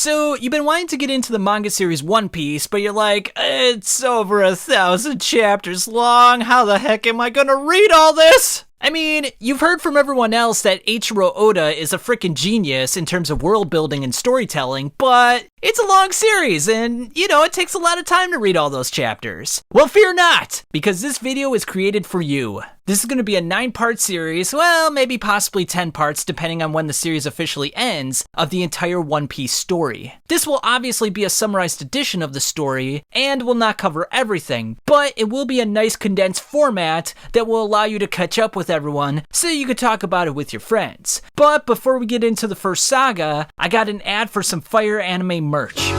So, you've been wanting to get into the manga series One Piece, but you're like, it's over 1,000 chapters long, how the heck am I gonna read all this? I mean, you've heard from everyone else that Eiichiro Oda is a freaking genius in terms of world building and storytelling, but it's a long series and, it takes a lot of time to read all those chapters. Well, fear not, because this video is created for you. This is going to be a 9-part series, well, maybe possibly 10 parts depending on when the series officially ends, of the entire One Piece story. This will obviously be a summarized edition of the story, and will not cover everything, but it will be a nice condensed format that will allow you to catch up with everyone, so you could talk about it with your friends. But before we get into the first saga, I got an ad for some Fire Anime merch.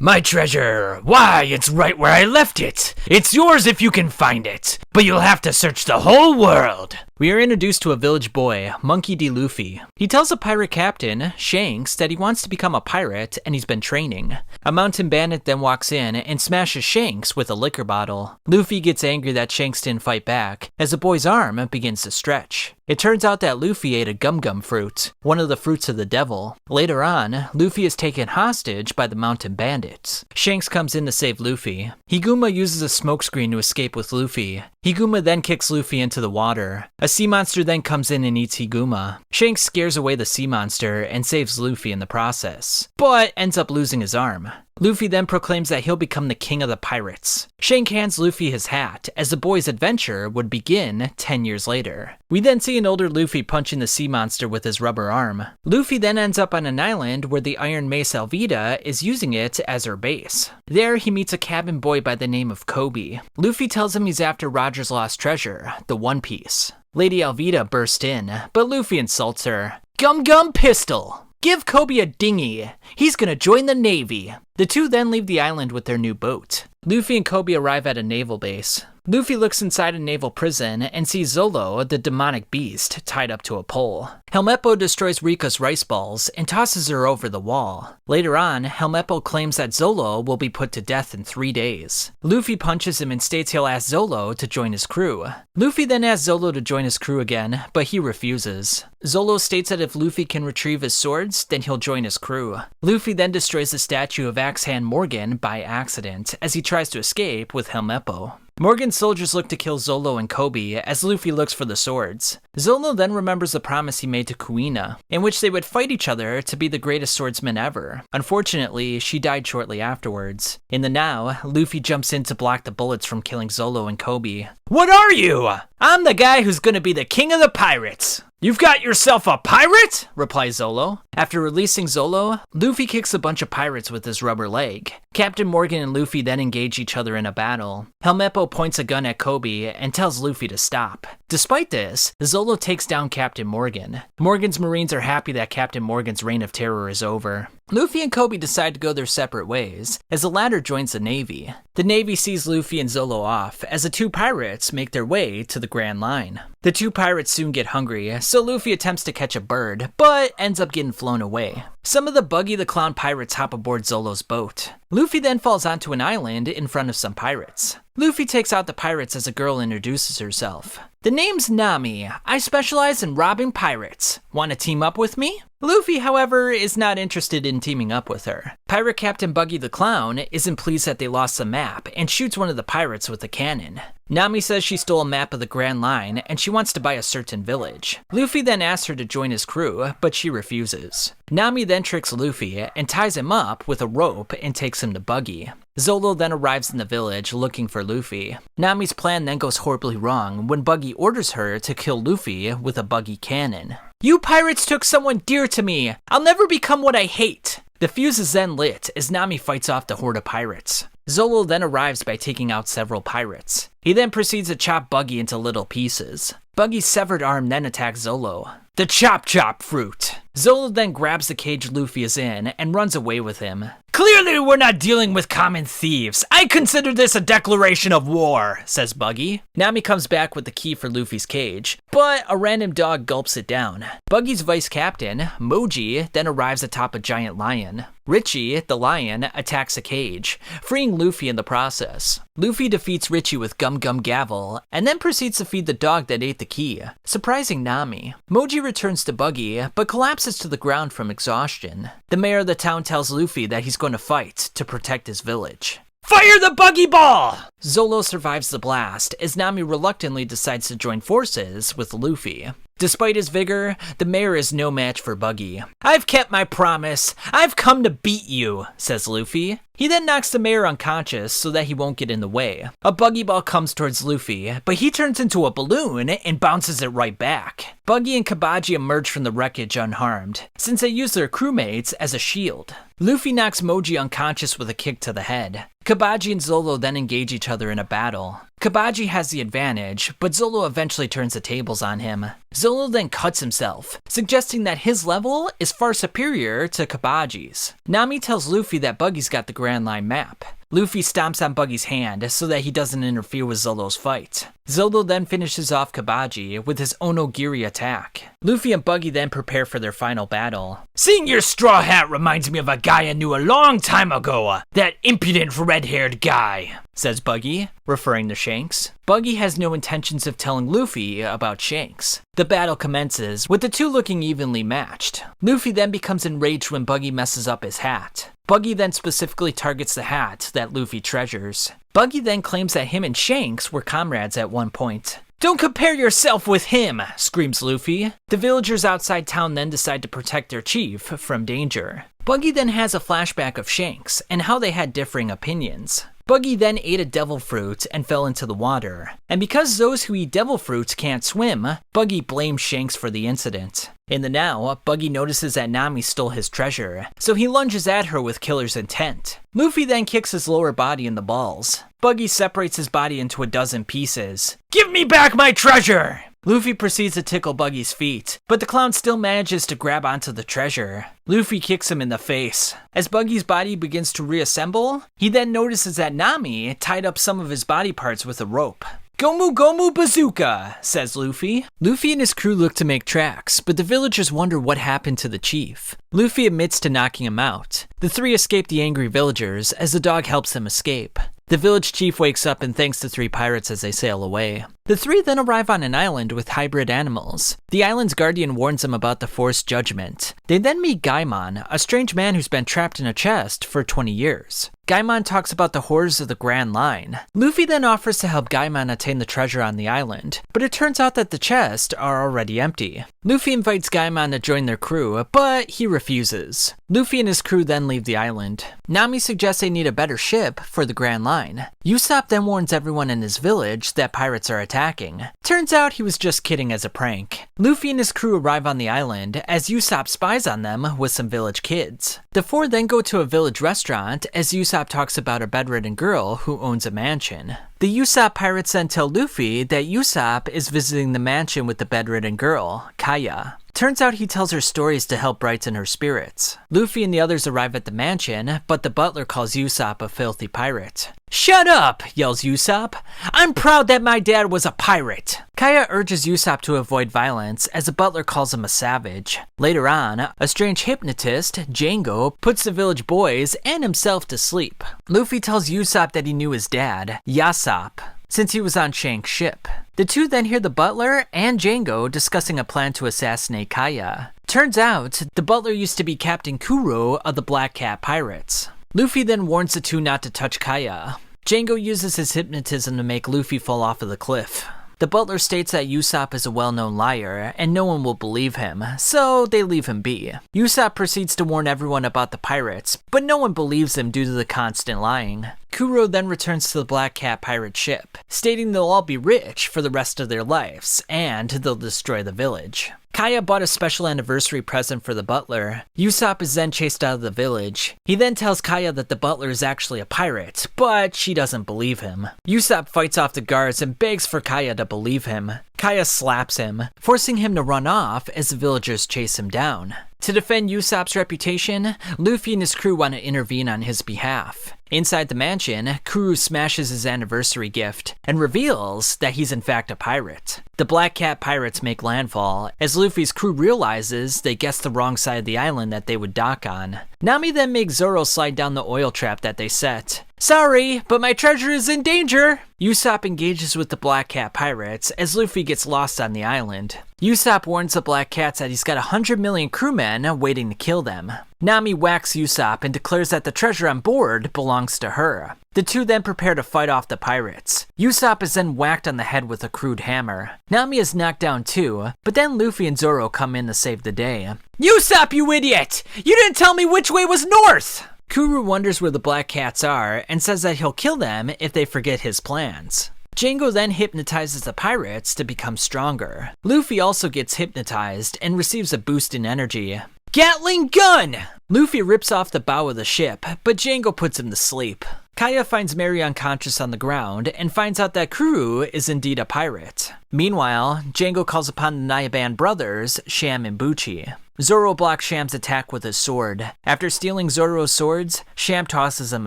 My treasure! Why, it's right where I left it! It's yours if you can find it, but you'll have to search the whole world! We are introduced to a village boy, Monkey D Luffy. He tells a pirate captain, Shanks, that he wants to become a pirate and he's been training. A mountain bandit then walks in and smashes Shanks with a liquor bottle. Luffy gets angry that Shanks didn't fight back, as the boy's arm begins to stretch. It turns out that Luffy ate a gum-gum fruit, one of the fruits of the devil. Later on, Luffy is taken hostage by the mountain bandits. Shanks comes in to save Luffy. Higuma uses a smokescreen to escape with Luffy. Higuma then kicks Luffy into the water. A sea monster then comes in and eats Higuma. Shanks scares away the sea monster and saves Luffy in the process, but ends up losing his arm. Luffy then proclaims that he'll become the king of the pirates. Shanks hands Luffy his hat, as the boy's adventure would begin 10 years later. We then see an older Luffy punching the sea monster with his rubber arm. Luffy then ends up on an island where the Iron Mace Alvida is using it as her base. There he meets a cabin boy by the name of Kobe. Luffy tells him he's after Roger's lost treasure, the One Piece. Lady Alvida bursts in, but Luffy insults her. Gum Gum Pistol! Give Kobe a dinghy. He's gonna join the Navy. The two then leave the island with their new boat. Luffy and Kobe arrive at a naval base. Luffy looks inside a naval prison and sees Zolo, the demonic beast, tied up to a pole. Helmeppo destroys Rika's rice balls and tosses her over the wall. Later on, Helmeppo claims that Zolo will be put to death in 3 days. Luffy punches him and states he'll ask Zolo to join his crew. Luffy then asks Zolo to join his crew again, but he refuses. Zolo states that if Luffy can retrieve his swords, then he'll join his crew. Luffy then destroys the statue of Axe-Hand Morgan by accident, as he tries to escape with Helmeppo. Morgan's soldiers look to kill Zolo and Kobe as Luffy looks for the swords. Zolo then remembers the promise he made to Kuina, in which they would fight each other to be the greatest swordsman ever. Unfortunately, she died shortly afterwards. In the now, Luffy jumps in to block the bullets from killing Zolo and Kobe. What are you? I'm the guy who's gonna be the king of the pirates. You've got yourself a pirate? Replies Zolo. After releasing Zolo, Luffy kicks a bunch of pirates with his rubber leg. Captain Morgan and Luffy then engage each other in a battle. Helmeppo points a gun at Kobe and tells Luffy to stop. Despite this, Zolo takes down Captain Morgan. Morgan's Marines are happy that Captain Morgan's reign of terror is over. Luffy and Kobe decide to go their separate ways, as the latter joins the Navy. The Navy sees Luffy and Zolo off, as the two pirates make their way to the Grand Line. The two pirates soon get hungry, so Luffy attempts to catch a bird, but ends up getting flown away. Some of the Buggy the Clown pirates hop aboard Zolo's boat. Luffy then falls onto an island in front of some pirates. Luffy takes out the pirates as a girl introduces herself. The name's Nami. I specialize in robbing pirates. Want to team up with me? Luffy, however, is not interested in teaming up with her. Pirate Captain Buggy the Clown isn't pleased that they lost the map and shoots one of the pirates with a cannon. Nami says she stole a map of the Grand Line and she wants to buy a certain village. Luffy then asks her to join his crew, but she refuses. Nami then tricks Luffy and ties him up with a rope and takes him to Buggy. Zolo then arrives in the village looking for Luffy. Nami's plan then goes horribly wrong when Buggy orders her to kill Luffy with a Buggy cannon. You pirates took someone dear to me. I'll never become what I hate. The fuse is then lit as Nami fights off the horde of pirates. Zolo then arrives by taking out several pirates. He then proceeds to chop Buggy into little pieces. Buggy's severed arm then attacks Zolo. The chop chop fruit. Zolo then grabs the cage Luffy is in and runs away with him. Clearly we're not dealing with common thieves. I consider this a declaration of war, says Buggy. Nami comes back with the key for Luffy's cage, but a random dog gulps it down. Buggy's vice captain, Moji, then arrives atop a giant lion. Richie, the lion, attacks a cage, freeing Luffy in the process. Luffy defeats Richie with Gum Gum Gavel, and then proceeds to feed the dog that ate the key, surprising Nami. Moji returns to Buggy, but collapses to the ground from exhaustion. The mayor of the town tells Luffy that he's going to fight to protect his village. Fire the buggy ball! Zolo survives the blast, as Nami reluctantly decides to join forces with Luffy. Despite his vigor, the mayor is no match for Buggy. I've kept my promise. I've come to beat you, says Luffy. He then knocks the mayor unconscious so that he won't get in the way. A buggy ball comes towards Luffy, but he turns into a balloon and bounces it right back. Buggy and Kabaji emerge from the wreckage unharmed, since they use their crewmates as a shield. Luffy knocks Moji unconscious with a kick to the head. Kabaji and Zolo then engage each other in a battle. Kabaji has the advantage, but Zolo eventually turns the tables on him. Zolo then cuts himself, suggesting that his level is far superior to Kabaji's. Nami tells Luffy that Buggy's got the Grand Line map. Luffy stomps on Buggy's hand so that he doesn't interfere with Zolo's fight. Zolo then finishes off Kabaji with his Onogiri attack. Luffy and Buggy then prepare for their final battle. Seeing your straw hat reminds me of a guy I knew a long time ago. That impudent red-haired guy, says Buggy, referring to Shanks. Buggy has no intentions of telling Luffy about Shanks. The battle commences, with the two looking evenly matched. Luffy then becomes enraged when Buggy messes up his hat. Buggy then specifically targets the hat that Luffy treasures. Buggy then claims that him and Shanks were comrades at one point. Don't compare yourself with him, screams Luffy. The villagers outside town then decide to protect their chief from danger. Buggy then has a flashback of Shanks and how they had differing opinions. Buggy then ate a devil fruit and fell into the water, and because those who eat devil fruits can't swim, Buggy blames Shanks for the incident. In the now, Buggy notices that Nami stole his treasure, so he lunges at her with killer's intent. Luffy then kicks his lower body in the balls. Buggy separates his body into a dozen pieces. Give me back my treasure! Luffy proceeds to tickle Buggy's feet, but the clown still manages to grab onto the treasure. Luffy kicks him in the face. As Buggy's body begins to reassemble, he then notices that Nami tied up some of his body parts with a rope. Gomu Gomu Bazooka, says Luffy. Luffy and his crew look to make tracks, but the villagers wonder what happened to the chief. Luffy admits to knocking him out. The three escape the angry villagers as the dog helps them escape. The village chief wakes up and thanks the three pirates as they sail away. The three then arrive on an island with hybrid animals. The island's guardian warns them about the forced judgment. They then meet Gaimon, a strange man who's been trapped in a chest for 20 years. Gaimon talks about the horrors of the Grand Line. Luffy then offers to help Gaimon attain the treasure on the island, but it turns out that the chests are already empty. Luffy invites Gaimon to join their crew, but he refuses. Luffy and his crew then leave the island. Nami suggests they need a better ship for the Grand Line. Usopp then warns everyone in his village that pirates are attacking. Turns out he was just kidding as a prank. Luffy and his crew arrive on the island as Usopp spies on them with some village kids. The four then go to a village restaurant as Usopp talks about a bedridden girl who owns a mansion. The Usopp pirates then tell Luffy that Usopp is visiting the mansion with the bedridden girl, Kaya. Turns out he tells her stories to help brighten her spirits. Luffy and the others arrive at the mansion, but the butler calls Usopp a filthy pirate. Shut up, yells Usopp. I'm proud that my dad was a pirate. Kaya urges Usopp to avoid violence as the butler calls him a savage. Later on, a strange hypnotist, Django, puts the village boys and himself to sleep. Luffy tells Usopp that he knew his dad, Yasopp, since he was on Shanks' ship. The two then hear the butler and Django discussing a plan to assassinate Kaya. Turns out, the butler used to be Captain Kuro of the Black Cat Pirates. Luffy then warns the two not to touch Kaya. Django uses his hypnotism to make Luffy fall off of the cliff. The butler states that Usopp is a well-known liar, and no one will believe him, so they leave him be. Usopp proceeds to warn everyone about the pirates, but no one believes him due to the constant lying. Kuro then returns to the Black Cat pirate ship, stating they'll all be rich for the rest of their lives, and they'll destroy the village. Kaya bought a special anniversary present for the butler. Usopp is then chased out of the village. He then tells Kaya that the butler is actually a pirate, but she doesn't believe him. Usopp fights off the guards and begs for Kaya to believe him. Kaya slaps him, forcing him to run off as the villagers chase him down. To defend Usopp's reputation, Luffy and his crew want to intervene on his behalf. Inside the mansion, Kuru smashes his anniversary gift and reveals that he's in fact a pirate. The Black Cat pirates make landfall as Luffy's crew realizes they guessed the wrong side of the island that they would dock on. Nami then makes Zoro slide down the oil trap that they set. Sorry, but my treasure is in danger! Usopp engages with the Black Cat pirates as Luffy gets lost on the island. Usopp warns the Black Cats that he's got 100 million crewmen waiting to kill them. Nami whacks Usopp and declares that the treasure on board belongs to her. The two then prepare to fight off the pirates. Usopp is then whacked on the head with a crude hammer. Nami is knocked down too, but then Luffy and Zoro come in to save the day. Usopp, you idiot! You didn't tell me which way was north! Kuru wonders where the Black Cats are and says that he'll kill them if they forget his plans. Django then hypnotizes the pirates to become stronger. Luffy also gets hypnotized and receives a boost in energy. Gatling gun! Luffy rips off the bow of the ship, but Django puts him to sleep. Kaya finds Mary unconscious on the ground and finds out that Kuru is indeed a pirate. Meanwhile, Django calls upon the Nyaban brothers, Sham and Buchi. Zoro blocks Sham's attack with his sword. After stealing Zoro's swords, Sham tosses them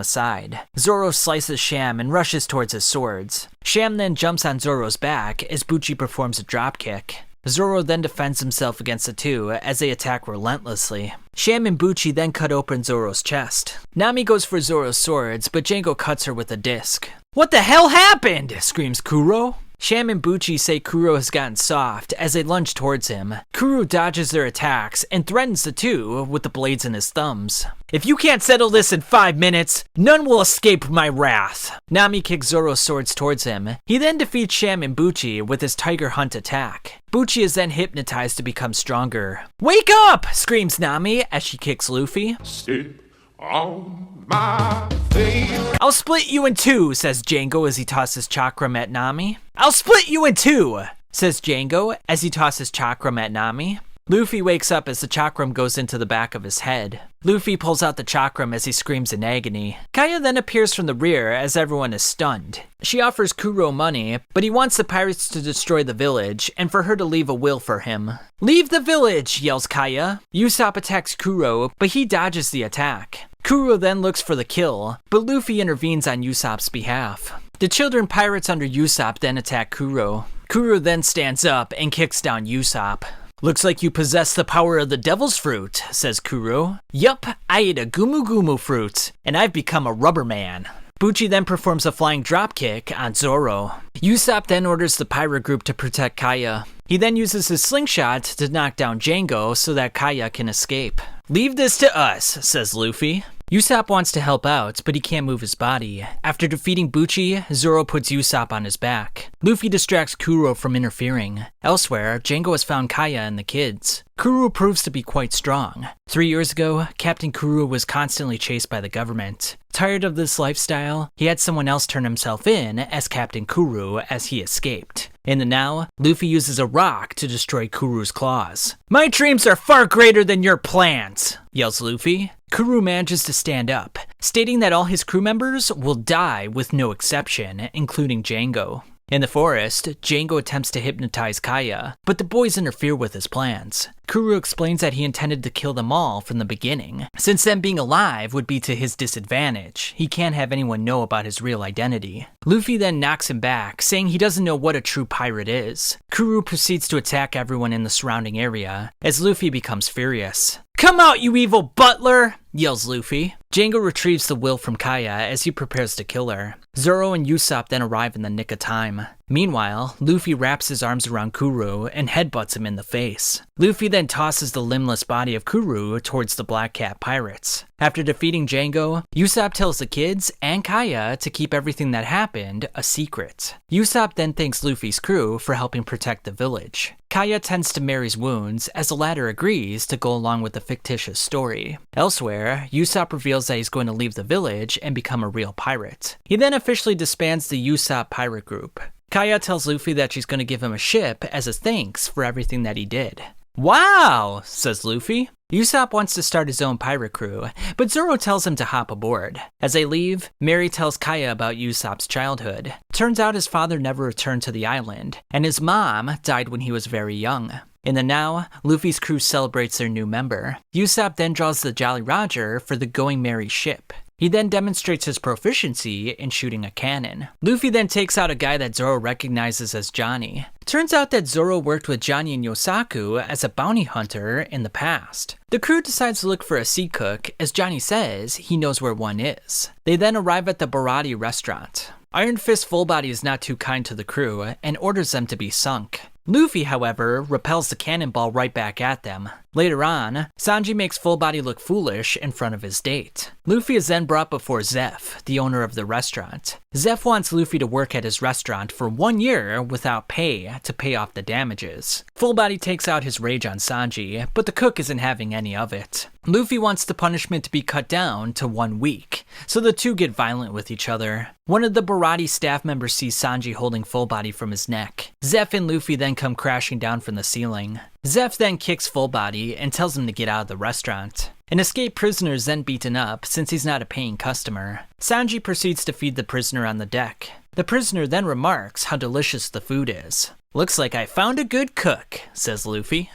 aside. Zoro slices Sham and rushes towards his swords. Sham then jumps on Zoro's back as Buchi performs a dropkick. Zoro then defends himself against the two as they attack relentlessly. Sham and Buchi then cut open Zoro's chest. Nami goes for Zoro's swords, but Django cuts her with a disc. What the hell happened? Screams Kuro. Sham and Buchi say Kuro has gotten soft as they lunge towards him. Kuro dodges their attacks and threatens the two with the blades in his thumbs. If you can't settle this in 5 minutes, none will escape my wrath. Nami kicks Zoro's swords towards him. He then defeats Sham and Buchi with his Tiger Hunt attack. Buchi is then hypnotized to become stronger. Wake up! Screams Nami as she kicks Luffy. Sit on my face. I'll split you in two, says Django as he tosses chakram at Nami. I'll split you in two, says Django as he tosses chakram at Nami. Luffy wakes up as the chakram goes into the back of his head. Luffy pulls out the chakram as he screams in agony. Kaya then appears from the rear as everyone is stunned. She offers Kuro money, but he wants the pirates to destroy the village and for her to leave a will for him. Leave the village, yells Kaya. Usopp attacks Kuro, but he dodges the attack. Kuro then looks for the kill, but Luffy intervenes on Usopp's behalf. The children pirates under Usopp then attack Kuro. Kuro then stands up and kicks down Usopp. Looks like you possess the power of the devil's fruit, says Kuro. Yup, I ate a Gumu Gumu fruit, and I've become a rubber man. Buchi then performs a flying dropkick on Zoro. Usopp then orders the pirate group to protect Kaya. He then uses his slingshot to knock down Django so that Kaya can escape. Leave this to us, says Luffy. Usopp wants to help out, but he can't move his body. After defeating Buchi, Zoro puts Usopp on his back. Luffy distracts Kuro from interfering. Elsewhere, Django has found Kaya and the kids. Kuro proves to be quite strong. 3 years ago, Captain Kuro was constantly chased by the government. Tired of this lifestyle, he had someone else turn himself in as Captain Kuro as he escaped. In the now, Luffy uses a rock to destroy Kuru's claws. My dreams are far greater than your plans, yells Luffy. Kuro manages to stand up, stating that all his crew members will die with no exception, including Django. In the forest, Django attempts to hypnotize Kaya, but the boys interfere with his plans. Kuro explains that he intended to kill them all from the beginning. Since them being alive would be to his disadvantage, he can't have anyone know about his real identity. Luffy then knocks him back, saying he doesn't know what a true pirate is. Kuro proceeds to attack everyone in the surrounding area, as Luffy becomes furious. Come out, you evil butler! Yells Luffy. Django retrieves the will from Kaya as he prepares to kill her. Zoro and Usopp then arrive in the nick of time. Meanwhile, Luffy wraps his arms around Kuro and headbutts him in the face. Luffy then tosses the limbless body of Kuro towards the Black Cat pirates. After defeating Django, Usopp tells the kids and Kaya to keep everything that happened a secret. Usopp then thanks Luffy's crew for helping protect the village. Kaya tends to Mary's wounds as the latter agrees to go along with the fictitious story. Elsewhere, Usopp reveals that he's going to leave the village and become a real pirate. He then officially disbands the Usopp pirate group. Kaya tells Luffy that she's going to give him a ship as a thanks for everything that he did. Wow, says Luffy. Usopp wants to start his own pirate crew, but Zoro tells him to hop aboard. As they leave, Mary tells Kaya about Usopp's childhood. Turns out his father never returned to the island, and his mom died when he was very young. In the now, Luffy's crew celebrates their new member. Usopp then draws the Jolly Roger for the Going Merry ship. He then demonstrates his proficiency in shooting a cannon. Luffy then takes out a guy that Zoro recognizes as Johnny. Turns out that Zoro worked with Johnny and Yosaku as a bounty hunter in the past. The crew decides to look for a sea cook, as Johnny says he knows where one is. They then arrive at the Baratie restaurant. Iron Fist Fullbody is not too kind to the crew and orders them to be sunk. Luffy, however, repels the cannonball right back at them. Later on, Sanji makes Fullbody look foolish in front of his date. Luffy is then brought before Zeph, the owner of the restaurant. Zeph wants Luffy to work at his restaurant for 1 year without pay to pay off the damages. Fullbody takes out his rage on Sanji, but the cook isn't having any of it. Luffy wants the punishment to be cut down to 1 week, so the two get violent with each other. One of the Baratie staff members sees Sanji holding Fullbody from his neck. Zeph and Luffy then come crashing down from the ceiling. Zeph then kicks Fullbody and tells him to get out of the restaurant. An escaped prisoner is then beaten up since he's not a paying customer. Sanji proceeds to feed the prisoner on the deck. The prisoner then remarks how delicious the food is. "Looks like I found a good cook," says Luffy.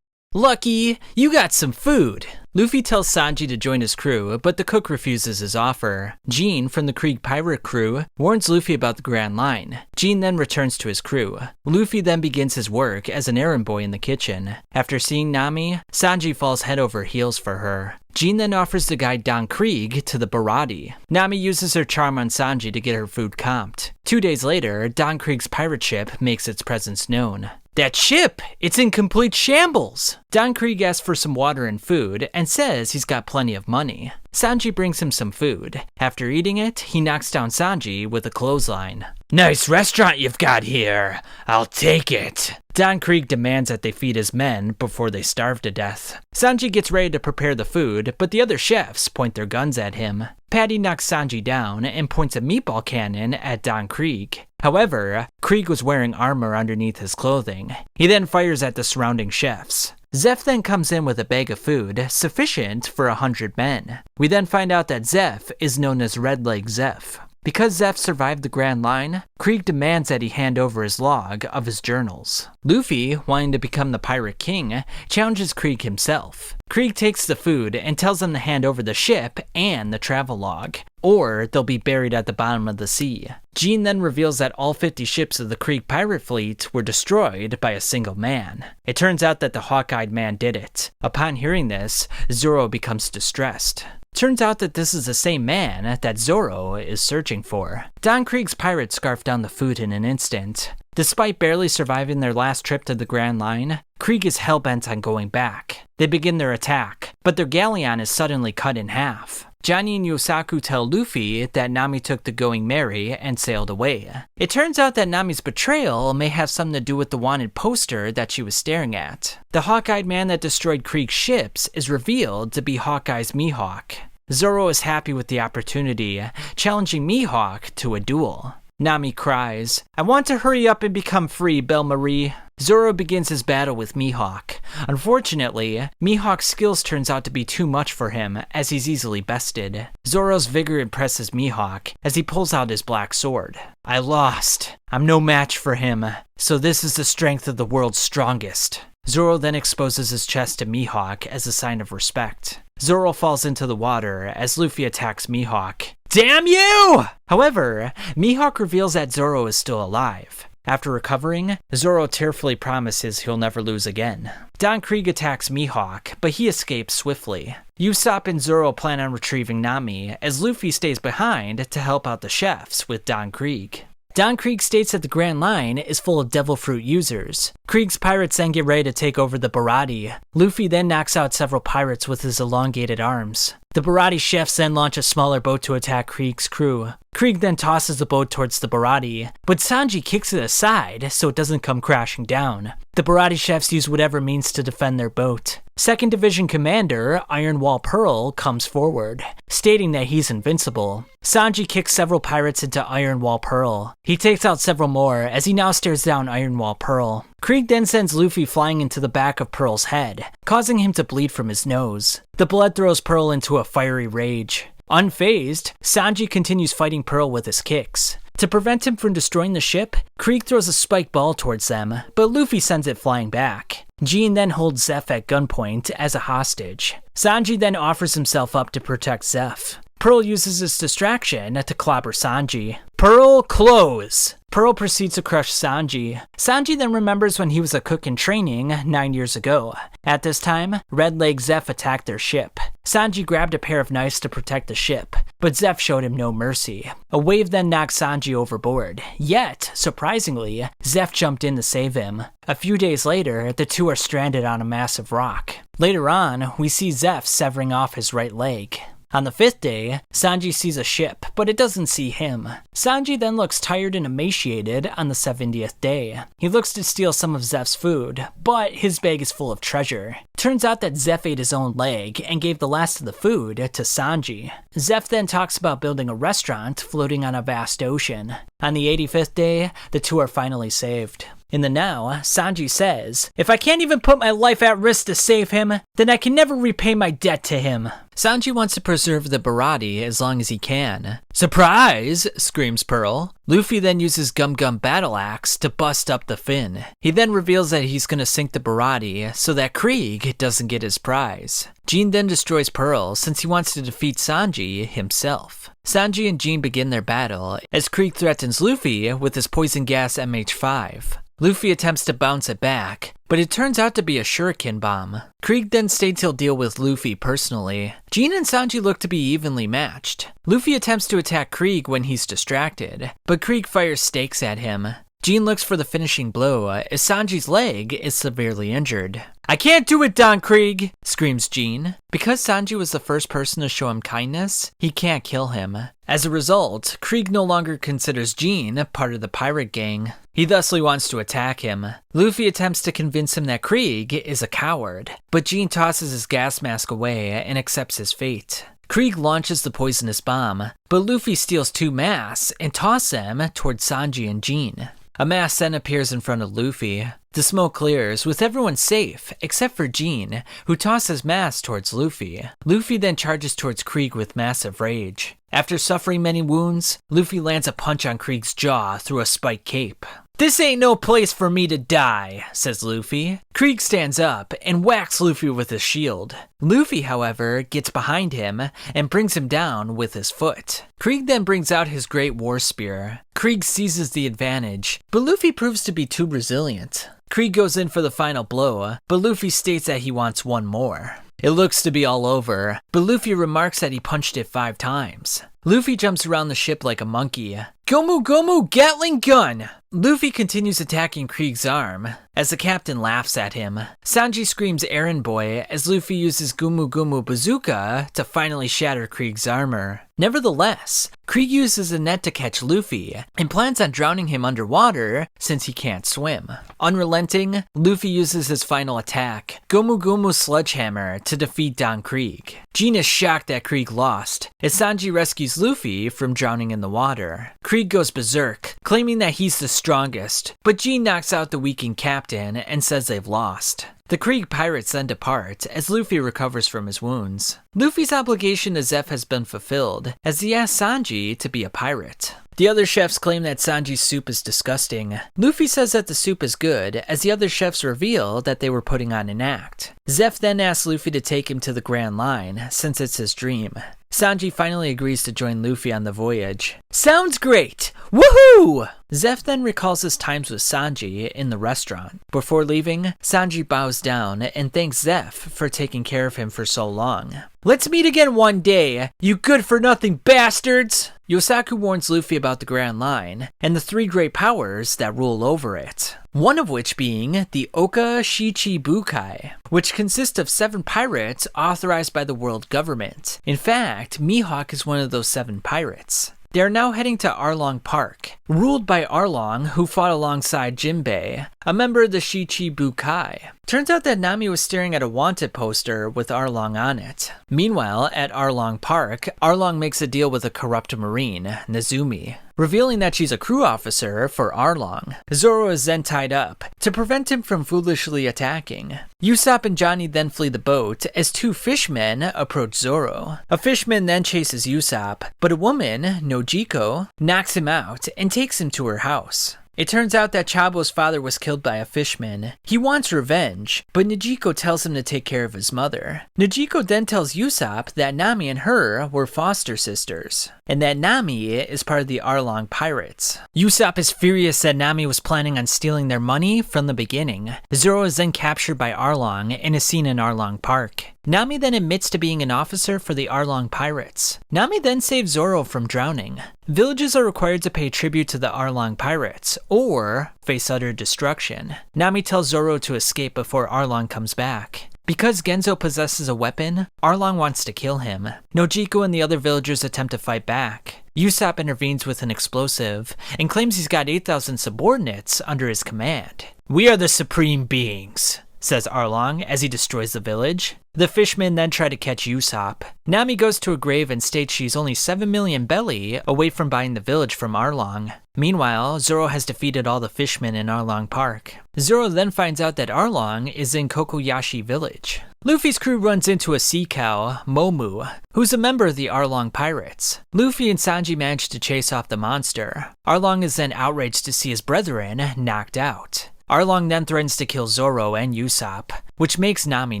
"Lucky, you got some food." Luffy tells Sanji to join his crew, but the cook refuses his offer. Jean, from the Krieg pirate crew, warns Luffy about the Grand Line. Jean then returns to his crew. Luffy then begins his work as an errand boy in the kitchen. After seeing Nami, Sanji falls head over heels for her. Jean then offers to guide Don Krieg to the Baratie. Nami uses her charm on Sanji to get her food comped. 2 days later, Don Krieg's pirate ship makes its presence known. "That ship! It's in complete shambles!" Don Krieg asks for some water and food and says he's got plenty of money. Sanji brings him some food. After eating it, he knocks down Sanji with a clothesline. "Nice restaurant you've got here. I'll take it." Don Krieg demands that they feed his men before they starve to death. Sanji gets ready to prepare the food, but the other chefs point their guns at him. Patty knocks Sanji down and points a meatball cannon at Don Krieg. However, Krieg was wearing armor underneath his clothing. He then fires at the surrounding chefs. Zeph then comes in with a bag of food, sufficient for 100 men. We then find out that Zeph is known as Red Leg Zeph. Because Zeph survived the Grand Line, Krieg demands that he hand over his log of his journals. Luffy, wanting to become the Pirate King, challenges Krieg himself. Krieg takes the food and tells him to hand over the ship and the travel log, or they'll be buried at the bottom of the sea. Jean then reveals that all 50 ships of the Krieg pirate fleet were destroyed by a single man. It turns out that the hawk-eyed man did it. Upon hearing this, Zoro becomes distressed. Turns out that this is the same man that Zoro is searching for. Don Krieg's pirates scarf down the food in an instant. Despite barely surviving their last trip to the Grand Line, Krieg is hell-bent on going back. They begin their attack, but their galleon is suddenly cut in half. Johnny and Yosaku tell Luffy that Nami took the Going Merry and sailed away. It turns out that Nami's betrayal may have something to do with the wanted poster that she was staring at. The hawk-eyed man that destroyed Krieg's ships is revealed to be Hawkeye's Mihawk. Zoro is happy with the opportunity, challenging Mihawk to a duel. Nami cries, "I want to hurry up and become free, Belle Marie." Zoro begins his battle with Mihawk. Unfortunately, Mihawk's skills turns out to be too much for him, as he's easily bested. Zoro's vigor impresses Mihawk as he pulls out his black sword. "I lost. I'm no match for him. So this is the strength of the world's strongest." Zoro then exposes his chest to Mihawk as a sign of respect. Zoro falls into the water as Luffy attacks Mihawk. "Damn you!" However, Mihawk reveals that Zoro is still alive. After recovering, Zoro tearfully promises he'll never lose again. Don Krieg attacks Mihawk, but he escapes swiftly. Usopp and Zoro plan on retrieving Nami, as Luffy stays behind to help out the chefs with Don Krieg. Don Krieg states that the Grand Line is full of devil fruit users. Krieg's pirates then get ready to take over the Baratie. Luffy then knocks out several pirates with his elongated arms. The Baratie chefs then launch a smaller boat to attack Krieg's crew. Krieg then tosses the boat towards the Baratie, but Sanji kicks it aside so it doesn't come crashing down. The Baratie chefs use whatever means to defend their boat. 2nd Division Commander Iron Wall Pearl comes forward, stating that he's invincible. Sanji kicks several pirates into Iron Wall Pearl. He takes out several more as he now stares down Iron Wall Pearl. Krieg then sends Luffy flying into the back of Pearl's head, causing him to bleed from his nose. The blood throws Pearl into a fiery rage. Unfazed, Sanji continues fighting Pearl with his kicks. To prevent him from destroying the ship, Krieg throws a spike ball towards them, but Luffy sends it flying back. Jean then holds Zeph at gunpoint as a hostage. Sanji then offers himself up to protect Zeph. Pearl uses his distraction to clobber Sanji. Pearl, close! Pearl proceeds to crush Sanji. Sanji then remembers when he was a cook in training 9 years ago. At this time, Red Leg Zeph attacked their ship. Sanji grabbed a pair of knives to protect the ship, but Zeph showed him no mercy. A wave then knocked Sanji overboard. Yet, surprisingly, Zeph jumped in to save him. A few days later, the two are stranded on a massive rock. Later on, we see Zeph severing off his right leg. On the 5th day, Sanji sees a ship, but it doesn't see him. Sanji then looks tired and emaciated on the 70th day. He looks to steal some of Zeph's food, but his bag is full of treasure. Turns out that Zeph ate his own leg and gave the last of the food to Sanji. Zeph then talks about building a restaurant floating on a vast ocean. On the 85th day, the two are finally saved. In the now, Sanji says, "If I can't even put my life at risk to save him, then I can never repay my debt to him." Sanji wants to preserve the Baratie as long as he can. "Surprise!" screams Pearl. Luffy then uses Gum Gum Battle Axe to bust up the fin. He then reveals that he's gonna sink the Baratie so that Krieg doesn't get his prize. Jean then destroys Pearl since he wants to defeat Sanji himself. Sanji and Jean begin their battle as Krieg threatens Luffy with his poison gas MH5. Luffy attempts to bounce it back, but it turns out to be a shuriken bomb. Krieg then states he'll deal with Luffy personally. Jean and Sanji look to be evenly matched. Luffy attempts to attack Krieg when he's distracted, but Krieg fires stakes at him. Jean looks for the finishing blow as Sanji's leg is severely injured. "I can't do it, Don Krieg!" screams Jean. Because Sanji was the first person to show him kindness, he can't kill him. As a result, Krieg no longer considers Jean part of the pirate gang. He thusly wants to attack him. Luffy attempts to convince him that Krieg is a coward, but Jean tosses his gas mask away and accepts his fate. Krieg launches the poisonous bomb, but Luffy steals 2 masks and tosses them towards Sanji and Jean. A mask then appears in front of Luffy. The smoke clears, with everyone safe, except for Jean, who tosses masks towards Luffy. Luffy then charges towards Krieg with massive rage. After suffering many wounds, Luffy lands a punch on Krieg's jaw through a spiked cape. "This ain't no place for me to die," says Luffy. Krieg stands up and whacks Luffy with his shield. Luffy, however, gets behind him and brings him down with his foot. Krieg then brings out his great war spear. Krieg seizes the advantage, but Luffy proves to be too resilient. Krieg goes in for the final blow, but Luffy states that he wants one more. It looks to be all over, but Luffy remarks that he punched it 5 times. Luffy jumps around the ship like a monkey. "Gomu Gomu Gatling Gun!" Luffy continues attacking Krieg's arm as the captain laughs at him. Sanji screams errand boy as Luffy uses Gumu Gumu Bazooka to finally shatter Krieg's armor. Nevertheless, Krieg uses a net to catch Luffy and plans on drowning him underwater since he can't swim. Unrelenting, Luffy uses his final attack, Gomu Gomu Sledgehammer, to defeat Don Krieg. Jean is shocked that Krieg lost as Sanji rescues Luffy from drowning in the water. Krieg goes berserk, claiming that he's the strongest, but Jean knocks out the weakened captain and says they've lost. The Krieg pirates then depart as Luffy recovers from his wounds. Luffy's obligation to Zeph has been fulfilled as he asks Sanji to be a pirate. The other chefs claim that Sanji's soup is disgusting. Luffy says that the soup is good as the other chefs reveal that they were putting on an act. Zeph then asks Luffy to take him to the Grand Line since it's his dream. Sanji finally agrees to join Luffy on the voyage. "Sounds great! Woohoo!" Zeph then recalls his times with Sanji in the restaurant. Before leaving, Sanji bows down and thanks Zeph for taking care of him for so long. "Let's meet again one day, you good-for-nothing bastards!" Yosaku warns Luffy about the Grand Line and the 3 great powers that rule over it. One of which being the Oka Shichibukai, which consists of 7 pirates authorized by the world government. In fact, Mihawk is one of those 7 pirates. They are now heading to Arlong Park, ruled by Arlong, who fought alongside Jinbei, a member of the Shichibukai. Turns out that Nami was staring at a wanted poster with Arlong on it. Meanwhile, at Arlong Park, Arlong makes a deal with a corrupt marine, Nezumi. revealing that she's a crew officer for Arlong. Zoro is then tied up to prevent him from foolishly attacking. Usopp and Johnny then flee the boat as two fishmen approach Zoro. A fishman then chases Usopp, but a woman, Nojiko, knocks him out and takes him to her house. It turns out that Chabo's father was killed by a fishman. He wants revenge, but Nojiko tells him to take care of his mother. Nojiko then tells Usopp that Nami and her were foster sisters, and that Nami is part of the Arlong pirates. Usopp is furious that Nami was planning on stealing their money from the beginning. Zoro is then captured by Arlong and is seen in Arlong Park. Nami then admits to being an officer for the Arlong pirates. Nami then saves Zoro from drowning. Villages are required to pay tribute to the Arlong pirates, or face utter destruction. Nami tells Zoro to escape before Arlong comes back. Because Genzo possesses a weapon, Arlong wants to kill him. Nojiko and the other villagers attempt to fight back. Usopp intervenes with an explosive and claims he's got 8,000 subordinates under his command. "We are the supreme beings," says Arlong as he destroys the village. The fishmen then try to catch Usopp. Nami goes to a grave and states she's only 7 million belly away from buying the village from Arlong. Meanwhile, Zoro has defeated all the fishmen in Arlong Park. Zoro then finds out that Arlong is in Kokoyashi village. Luffy's crew runs into a sea cow, Momu, who's a member of the Arlong pirates. Luffy and Sanji manage to chase off the monster. Arlong is then outraged to see his brethren knocked out. Arlong then threatens to kill Zoro and Usopp, which makes Nami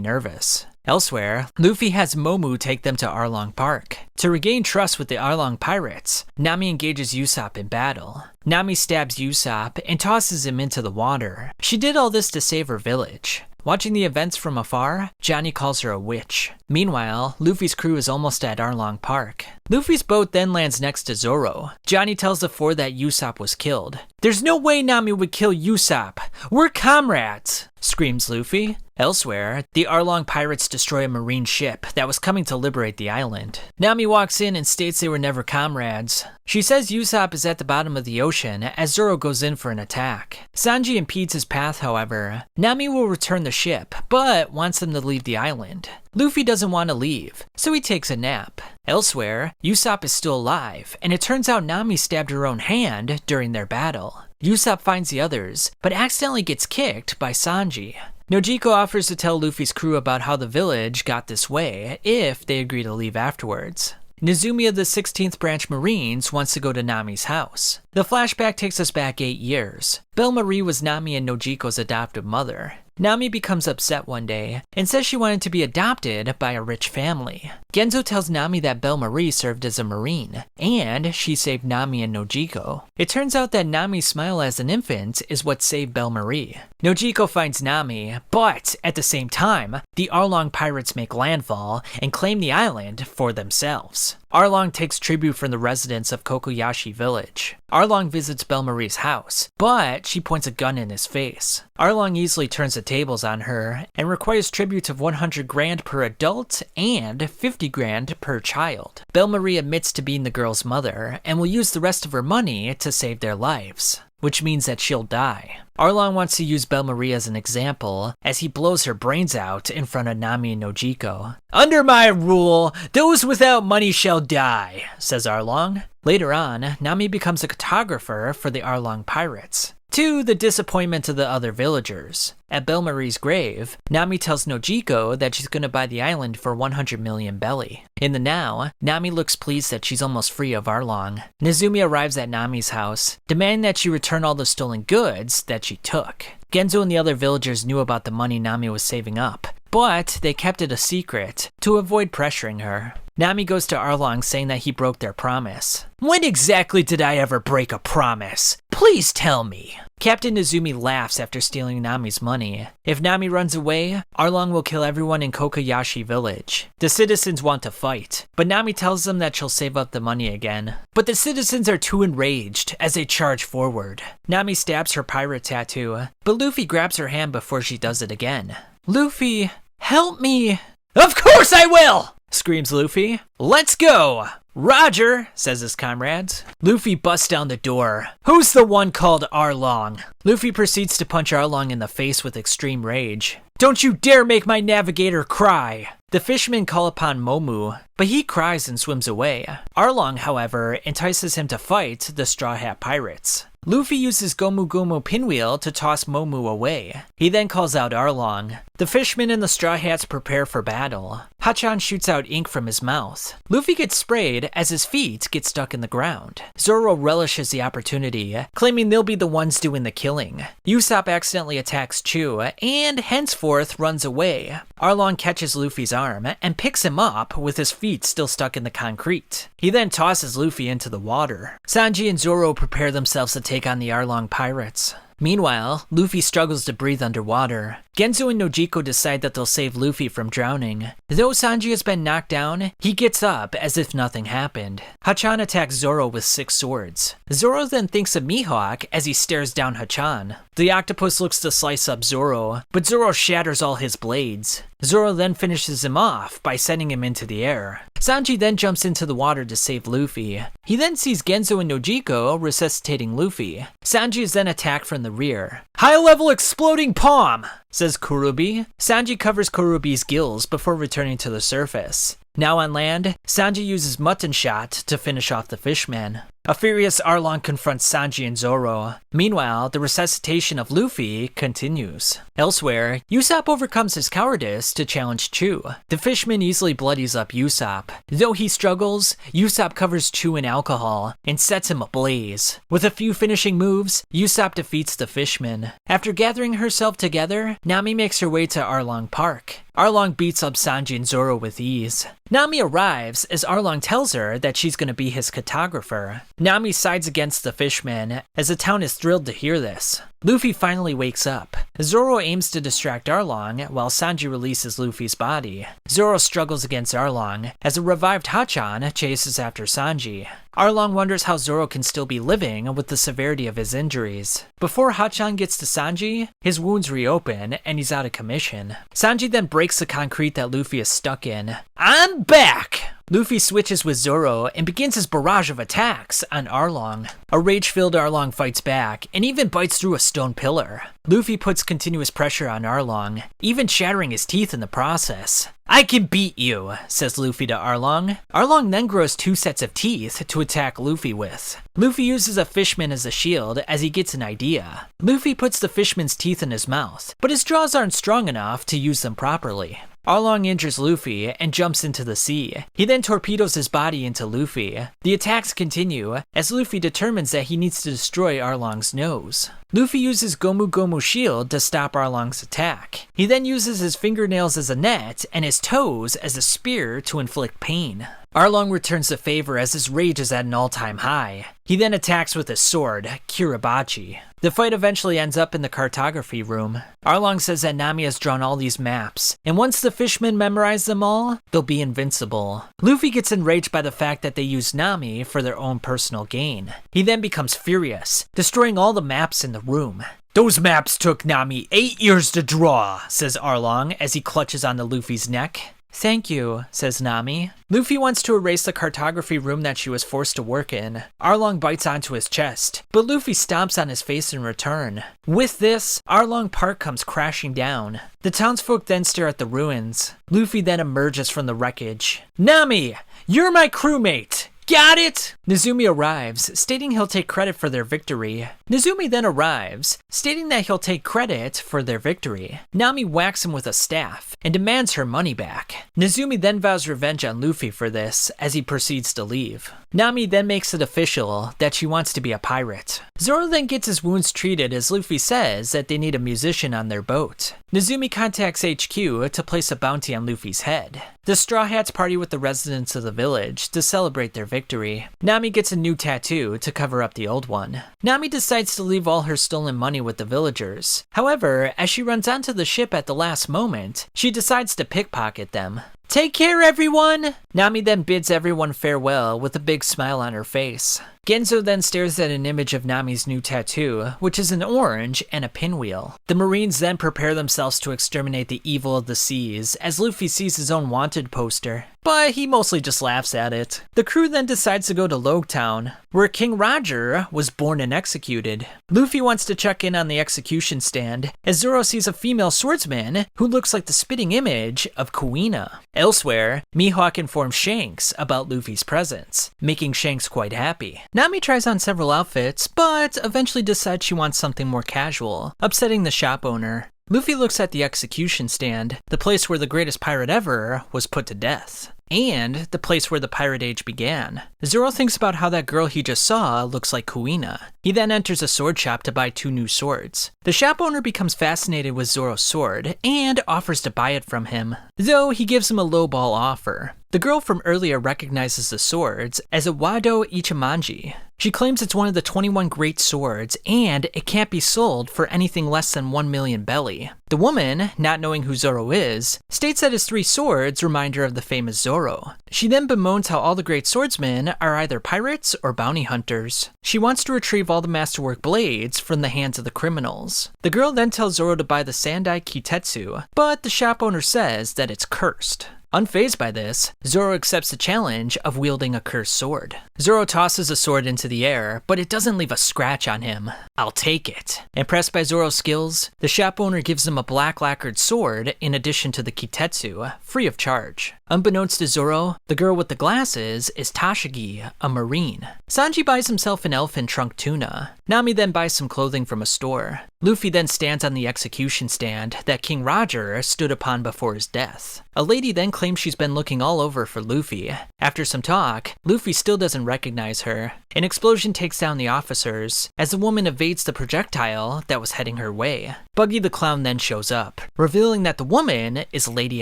nervous. Elsewhere, Luffy has Momu take them to Arlong Park. To regain trust with the Arlong pirates, Nami engages Usopp in battle. Nami stabs Usopp and tosses him into the water. She did all this to save her village. Watching the events from afar, Johnny calls her a witch. Meanwhile, Luffy's crew is almost at Arlong Park. Luffy's boat then lands next to Zoro. Johnny tells the four that Usopp was killed. "There's no way Nami would kill Usopp. We're comrades," screams Luffy. Elsewhere, the Arlong pirates destroy a marine ship that was coming to liberate the island. Nami walks in and states they were never comrades. She says Usopp is at the bottom of the ocean as Zoro goes in for an attack. Sanji impedes his path, however. Nami will return the ship, but wants them to leave the island. Luffy doesn't want to leave, so he takes a nap. Elsewhere, Usopp is still alive, and it turns out Nami stabbed her own hand during their battle. Usopp finds the others, but accidentally gets kicked by Sanji. Nojiko offers to tell Luffy's crew about how the village got this way if they agree to leave afterwards. Nezumi of the 16th Branch Marines wants to go to Nami's house. The flashback takes us back 8 years. Belle Marie was Nami and Nojiko's adoptive mother. Nami becomes upset one day and says she wanted to be adopted by a rich family. Genzo tells Nami that Belle Marie served as a marine, and she saved Nami and Nojiko. It turns out that Nami's smile as an infant is what saved Belle Marie. Nojiko finds Nami, but at the same time, the Arlong pirates make landfall and claim the island for themselves. Arlong takes tribute from the residents of Kokoyashi village. Arlong visits Belle Marie's house, but she points a gun in his face. Arlong easily turns the tables on her and requires tribute of 100 grand per adult and 50 grand per child. Belle Marie admits to being the girl's mother and will use the rest of her money to save their lives, which means that she'll die. Arlong wants to use Belle Marie as an example as he blows her brains out in front of Nami and Nojiko. "Under my rule, those without money shall die," says Arlong. Later on, Nami becomes a cartographer for the Arlong pirates, to the disappointment of the other villagers. At Belle Marie's grave, Nami tells Nojiko that she's going to buy the island for 100 million belly. In the now, Nami looks pleased that she's almost free of Arlong. Nezumi arrives at Nami's house, demanding that she return all the stolen goods that she took. Genzo and the other villagers knew about the money Nami was saving up, but they kept it a secret to avoid pressuring her. Nami goes to Arlong saying that he broke their promise. "When exactly did I ever break a promise? Please tell me." Captain Nezumi laughs after stealing Nami's money. If Nami runs away, Arlong will kill everyone in Kokoyashi village. The citizens want to fight, but Nami tells them that she'll save up the money again. But the citizens are too enraged as they charge forward. Nami stabs her pirate tattoo, but Luffy grabs her hand before she does it again. "Luffy, help me." "Of course I will!" screams Luffy. "Let's go!" "Roger," says his comrades. Luffy busts down the door. "Who's the one called Arlong?" Luffy proceeds to punch Arlong in the face with extreme rage. "Don't you dare make my navigator cry!" The fishermen call upon Momu, but he cries and swims away. Arlong, however, entices him to fight the Straw Hat Pirates. Luffy uses Gomu Gomu Pinwheel to toss Momu away. He then calls out Arlong. The fishermen and the Straw Hats prepare for battle. Hachan shoots out ink from his mouth. Luffy gets sprayed as his feet get stuck in the ground. Zoro relishes the opportunity, claiming they'll be the ones doing the killing. Usopp accidentally attacks Chu and henceforth runs away. Arlong catches Luffy's arm and picks him up with his feet still stuck in the concrete. He then tosses Luffy into the water. Sanji and Zoro prepare themselves to take on the Arlong pirates. Meanwhile, Luffy struggles to breathe underwater. Genzo and Nojiko decide that they'll save Luffy from drowning. Though Sanji has been knocked down, he gets up as if nothing happened. Hachan attacks Zoro with 6 swords. Zoro then thinks of Mihawk as he stares down Hachan. The octopus looks to slice up Zoro, but Zoro shatters all his blades. Zoro then finishes him off by sending him into the air. Sanji then jumps into the water to save Luffy. He then sees Genzo and Nojiko resuscitating Luffy. Sanji is then attacked from the rear. "High-level exploding palm," says Kurubi. Sanji covers Kurubi's gills before returning to the surface. Now on land, Sanji uses Mutton Shot to finish off the fishmen. A furious Arlong confronts Sanji and Zoro. Meanwhile, the resuscitation of Luffy continues. Elsewhere, Usopp overcomes his cowardice to challenge Chu. The fishman easily bloodies up Usopp. Though he struggles, Usopp covers Chu in alcohol and sets him ablaze. With a few finishing moves, Usopp defeats the fishman. After gathering herself together, Nami makes her way to Arlong Park. Arlong beats up Sanji and Zoro with ease. Nami arrives as Arlong tells her that she's going to be his cartographer. Nami sides against the fishmen, as the town is thrilled to hear this. Luffy finally wakes up. Zoro aims to distract Arlong while Sanji releases Luffy's body. Zoro struggles against Arlong as a revived Hachan chases after Sanji. Arlong wonders how Zoro can still be living with the severity of his injuries. Before Hachan gets to Sanji, his wounds reopen and he's out of commission. Sanji then breaks the concrete that Luffy is stuck in. "I'm back!" Luffy switches with Zoro and begins his barrage of attacks on Arlong. A rage-filled Arlong fights back and even bites through a stone pillar. Luffy puts continuous pressure on Arlong, even shattering his teeth in the process. "I can beat you," says Luffy to Arlong. Arlong then grows 2 sets of teeth to attack Luffy with. Luffy uses a fishman as a shield as he gets an idea. Luffy puts the fishman's teeth in his mouth, but his jaws aren't strong enough to use them properly. Arlong injures Luffy and jumps into the sea. He then torpedoes his body into Luffy. The attacks continue as Luffy determines that he needs to destroy Arlong's nose. Luffy uses Gomu Gomu Shield to stop Arlong's attack. He then uses his fingernails as a net and his toes as a spear to inflict pain. Arlong returns the favor as his rage is at an all-time high. He then attacks with his sword, Kiribachi. The fight eventually ends up in the cartography room. Arlong says that Nami has drawn all these maps, and once the fishmen memorize them all, they'll be invincible. Luffy gets enraged by the fact that they use Nami for their own personal gain. He then becomes furious, destroying all the maps in the room. "Those maps took Nami 8 years to draw," says Arlong as he clutches onto Luffy's neck. "Thank you," says Nami. Luffy wants to erase the cartography room that she was forced to work in. Arlong bites onto his chest, but Luffy stomps on his face in return. With this, Arlong Park comes crashing down. The townsfolk then stare at the ruins. Luffy then emerges from the wreckage. "Nami, you're my crewmate! Got it?" Nezumi arrives, stating he'll take credit for their victory. Nezumi then arrives, stating that he'll take credit for their victory. Nami whacks him with a staff and demands her money back. Nezumi then vows revenge on Luffy for this as he proceeds to leave. Nami then makes it official that she wants to be a pirate. Zoro then gets his wounds treated as Luffy says that they need a musician on their boat. Nezumi contacts HQ to place a bounty on Luffy's head. The Straw Hats party with the residents of the village to celebrate their victory. Nami gets a new tattoo to cover up the old one. Nami decides to leave all her stolen money with the villagers. However, as she runs onto the ship at the last moment, she decides to pickpocket them. "Take care, everyone!" Nami then bids everyone farewell with a big smile on her face. Genzo then stares at an image of Nami's new tattoo, which is an orange and a pinwheel. The Marines then prepare themselves to exterminate the evil of the seas, as Luffy sees his own wanted poster, but he mostly just laughs at it. The crew then decides to go to Logtown, where King Roger was born and executed. Luffy wants to check in on the execution stand, as Zoro sees a female swordsman who looks like the spitting image of Kuina. Elsewhere, Mihawk informs Shanks about Luffy's presence, making Shanks quite happy. Nami tries on several outfits, but eventually decides she wants something more casual, upsetting the shop owner. Luffy looks at the execution stand, the place where the greatest pirate ever was put to death, and the place where the pirate age began. Zoro thinks about how that girl he just saw looks like Kuina. He then enters a sword shop to buy 2 new swords. The shop owner becomes fascinated with Zoro's sword and offers to buy it from him, though he gives him a lowball offer. The girl from earlier recognizes the swords as a Wado Ichimonji. She claims it's one of the 21 great swords, and it can't be sold for anything less than 1 million belly. The woman, not knowing who Zoro is, states that his 3 swords remind her of the famous Zoro. She then bemoans how all the great swordsmen are either pirates or bounty hunters. She wants to retrieve all the masterwork blades from the hands of the criminals. The girl then tells Zoro to buy the Sandai Kitetsu, but the shop owner says that it's cursed. Unfazed by this, Zoro accepts the challenge of wielding a cursed sword. Zoro tosses a sword into the air, but it doesn't leave a scratch on him. I'll take it. Impressed by Zoro's skills, the shop owner gives him a black lacquered sword in addition to the Kitetsu, free of charge. Unbeknownst to Zoro, the girl with the glasses is Tashigi, a marine. Sanji buys himself an elephant trunk tuna. Nami then buys some clothing from a store. Luffy then stands on the execution stand that King Roger stood upon before his death. A lady then claims she's been looking all over for Luffy. After some talk, Luffy still doesn't recognize her. An explosion takes down the officers, as the woman evades the projectile that was heading her way. Buggy the Clown then shows up, revealing that the woman is Lady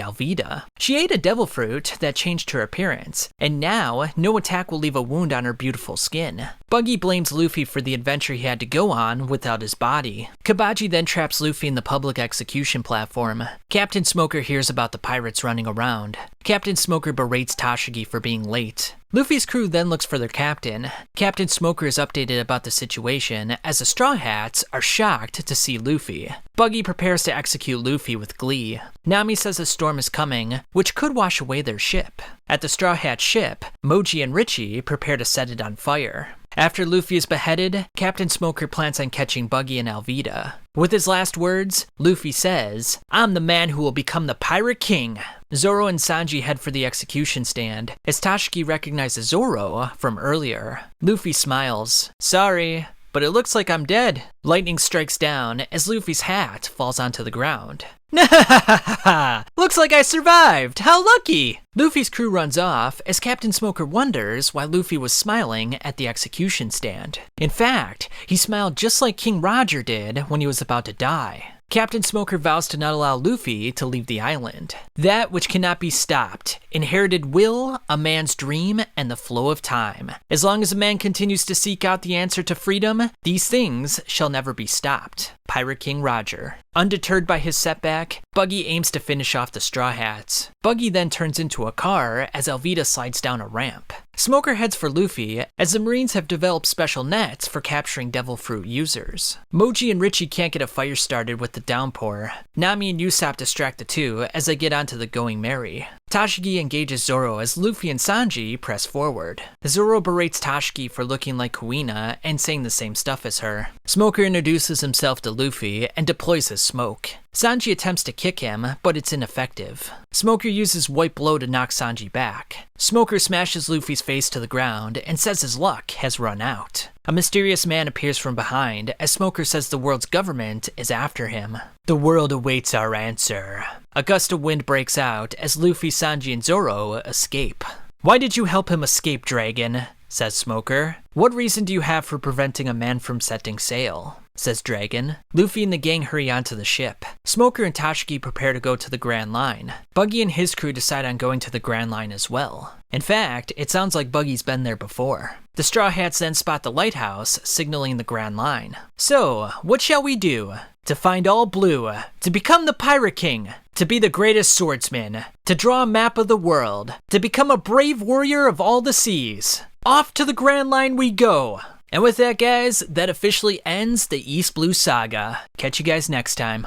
Alvida. She ate a devil fruit that changed her appearance, and now no attack will leave a wound on her beautiful skin. Buggy blames Luffy for the adventure he had to go on without his body. Kabaji then traps Luffy in the public execution platform. Captain Smoker hears about the pirates running around. Captain Smoker berates Tashigi for being late. Luffy's crew then looks for their captain. Captain Smoker is updated about the situation as the Straw Hats are shocked to see Luffy. Buggy prepares to execute Luffy with glee. Nami says a storm is coming, which could wash away their ship. At the Straw Hat ship, Moji and Richie prepare to set it on fire. After Luffy is beheaded, Captain Smoker plans on catching Buggy and Alvida. With his last words, Luffy says, "I'm the man who will become the Pirate King." Zoro and Sanji head for the execution stand, as Tashigi recognizes Zoro from earlier. Luffy smiles. "Sorry, but it looks like I'm dead." Lightning strikes down as Luffy's hat falls onto the ground. Looks like I survived! How lucky! Luffy's crew runs off as Captain Smoker wonders why Luffy was smiling at the execution stand. In fact, he smiled just like King Roger did when he was about to die. Captain Smoker vows to not allow Luffy to leave the island. That which cannot be stopped, inherited will, a man's dream, and the flow of time. As long as a man continues to seek out the answer to freedom, these things shall never be stopped. Pirate King Roger. Undeterred by his setback, Buggy aims to finish off the Straw Hats. Buggy then turns into a car as Alvida slides down a ramp. Smoker heads for Luffy, as the Marines have developed special nets for capturing Devil Fruit users. Moji and Richie can't get a fire started with the downpour. Nami and Usopp distract the two as they get onto the Going Merry. Tashigi engages Zoro as Luffy and Sanji press forward. Zoro berates Tashigi for looking like Kuina and saying the same stuff as her. Smoker introduces himself to Luffy and deploys his smoke. Sanji attempts to kick him, but it's ineffective. Smoker uses White Blow to knock Sanji back. Smoker smashes Luffy's face to the ground and says his luck has run out. A mysterious man appears from behind as Smoker says the world's government is after him. The world awaits our answer. A gust of wind breaks out as Luffy, Sanji, and Zoro escape. "Why did you help him escape, Dragon?" says Smoker. "What reason do you have for preventing a man from setting sail?" says Dragon. Luffy and the gang hurry onto the ship. Smoker and Tashigi prepare to go to the Grand Line. Buggy and his crew decide on going to the Grand Line as well. In fact, it sounds like Buggy's been there before. The Straw Hats then spot the lighthouse, signaling the Grand Line. "So, what shall we do? To find all blue, to become the Pirate King, to be the greatest swordsman, to draw a map of the world, to become a brave warrior of all the seas. off to the Grand Line we go. And with that, guys, that officially ends the East Blue Saga. Catch you guys next time.